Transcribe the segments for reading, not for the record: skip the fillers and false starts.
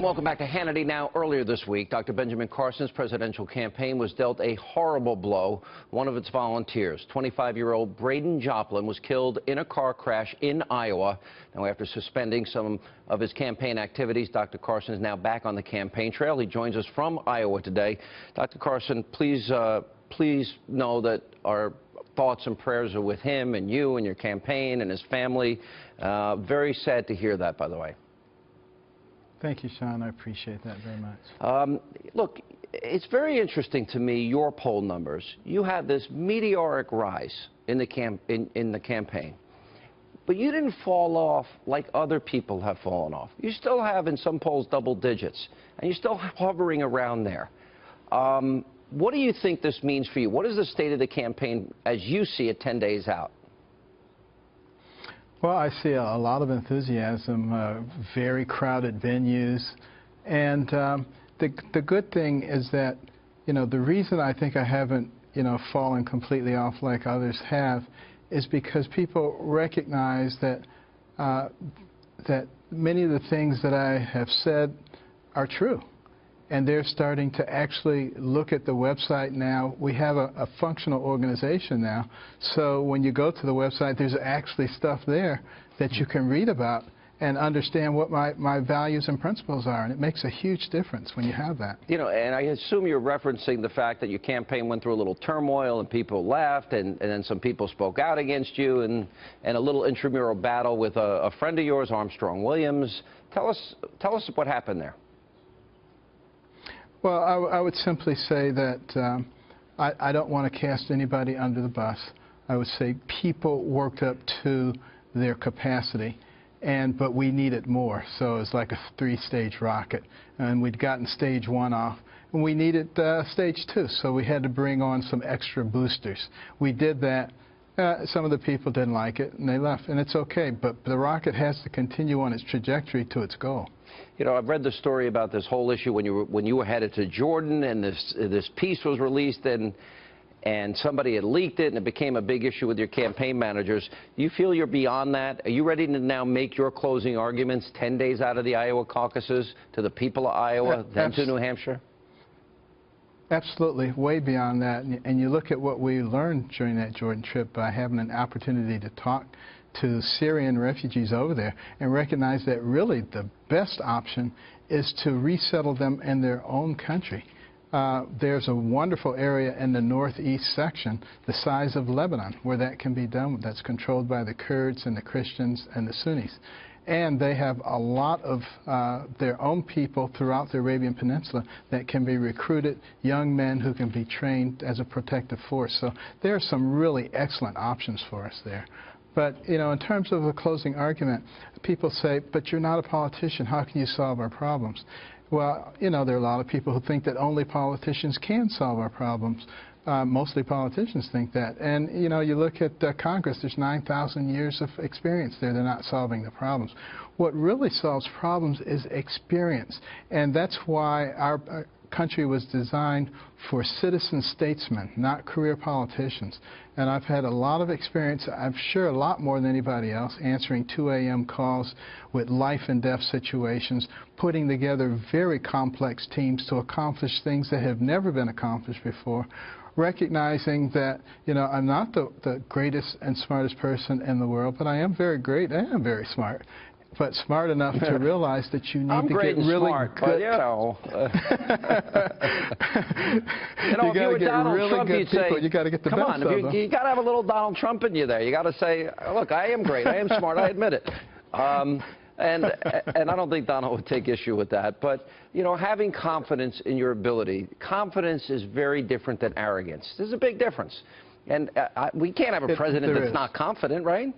Welcome back to Hannity. Now, earlier this week, Dr. Benjamin Carson's presidential campaign was dealt a horrible blow. One of its volunteers, 25-year-old Braden Joplin, was killed in a car crash in Iowa. Now, after suspending some of his campaign activities, Dr. Carson is now back on the campaign trail. He joins us from Iowa today. Dr. Carson, please know that our thoughts and prayers are with him and you and your campaign and his family. Very sad to hear that, by the way. Thank you, Sean. I appreciate that very much. Look, it's very interesting to me, your poll numbers. You had this meteoric rise in the campaign, but you didn't fall off like other people have fallen off. You still have, in some polls, double digits, and you're still hovering around there. What do you think this means for you? What is the state of the campaign as you see it 10 days out? Well, I see a lot of enthusiasm, very crowded venues, and the good thing is that, the reason I think I haven't, fallen completely off like others have is because people recognize that that many of the things that I have said are true. And they're starting to actually look at the website now. We have a functional organization now. So when you go to the website, there's actually stuff there that you can read about and understand what my values and principles are. And it makes a huge difference when you have that. And I assume you're referencing the fact that your campaign went through a little turmoil and people left and then some people spoke out against you and a little intramural battle with a friend of yours, Armstrong Williams. Tell us what happened there. Well, I would simply say that I don't want to cast anybody under the bus. I would say people worked up to their capacity, but we needed more. So it's like a three-stage rocket, and we'd gotten stage one off, and we needed stage two, so we had to bring on some extra boosters. We did that. Some of the people didn't like it, and they left, and it's okay, but the rocket has to continue on its trajectory to its goal. I've read the story about this whole issue when you were headed to Jordan, and this piece was released, and somebody had leaked it, and it became a big issue with your campaign managers. Do you feel you're beyond that? Are you ready to now make your closing arguments 10 days out of the Iowa caucuses to the people of Iowa, then to New Hampshire? Absolutely, way beyond that. And you look at what we learned during that Jordan trip by having an opportunity to talk to Syrian refugees over there and recognize that really the best option is to resettle them in their own country. There's a wonderful area in the northeast section, the size of Lebanon, where that can be done. That's controlled by the Kurds and the Christians and the Sunnis. And they have a lot of their own people throughout the Arabian Peninsula that can be recruited, young men who can be trained as a protective force. So there are some really excellent options for us there. But, in terms of a closing argument, people say, but you're not a politician. How can you solve our problems? Well, there are a lot of people who think that only politicians can solve our problems. Mostly politicians think that. And, you look at Congress, there's 9,000 years of experience there. They're not solving the problems. What really solves problems is experience. And that's why our country was designed for citizen statesmen, not career politicians. And I've had a lot of experience, I'm sure a lot more than anybody else, answering 2 a.m. calls with life and death situations, putting together very complex teams to accomplish things that have never been accomplished before, recognizing that, I'm not the greatest and smartest person in the world, but I am very great, I am very smart. But smart enough to realize that you need to get really smart, good. But, you got to get really Trump, good people. Say, you got to get the come best on, of them. You got to have a little Donald Trump in you there. You got to say, look, I am great, I am smart, I admit it. And I don't think Donald would take issue with that. But, having confidence in your ability, confidence is very different than arrogance. There's a big difference. And we can't have a president that's not confident, right?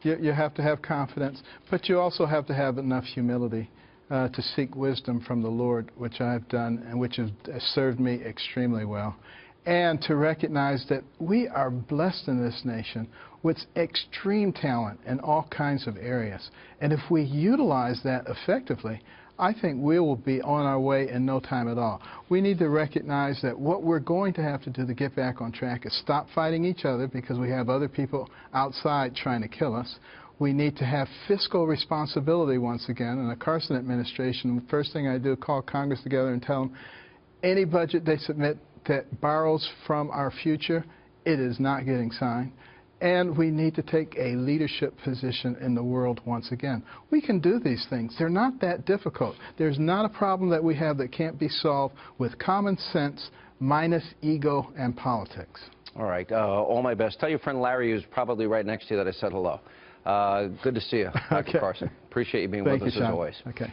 You have to have confidence, but you also have to have enough humility to seek wisdom from the Lord, which I've done and which has served me extremely well. And to recognize that we are blessed in this nation with extreme talent in all kinds of areas. And if we utilize that effectively, I think we will be on our way in no time at all. We need to recognize that what we're going to have to do to get back on track is stop fighting each other because we have other people outside trying to kill us. We need to have fiscal responsibility once again. In the Carson administration, the first thing I do is call Congress together and tell them any budget they submit that borrows from our future, it is not getting signed. And we need to take a leadership position in the world once again. We can do these things. They're not that difficult. There's not a problem that we have that can't be solved with common sense minus ego and politics. All right. All my best. Tell your friend Larry, who's probably right next to you, that I said hello. Good to see you, Dr. Okay. Carson. Appreciate you being Thank with us you, as Sean. always. Okay.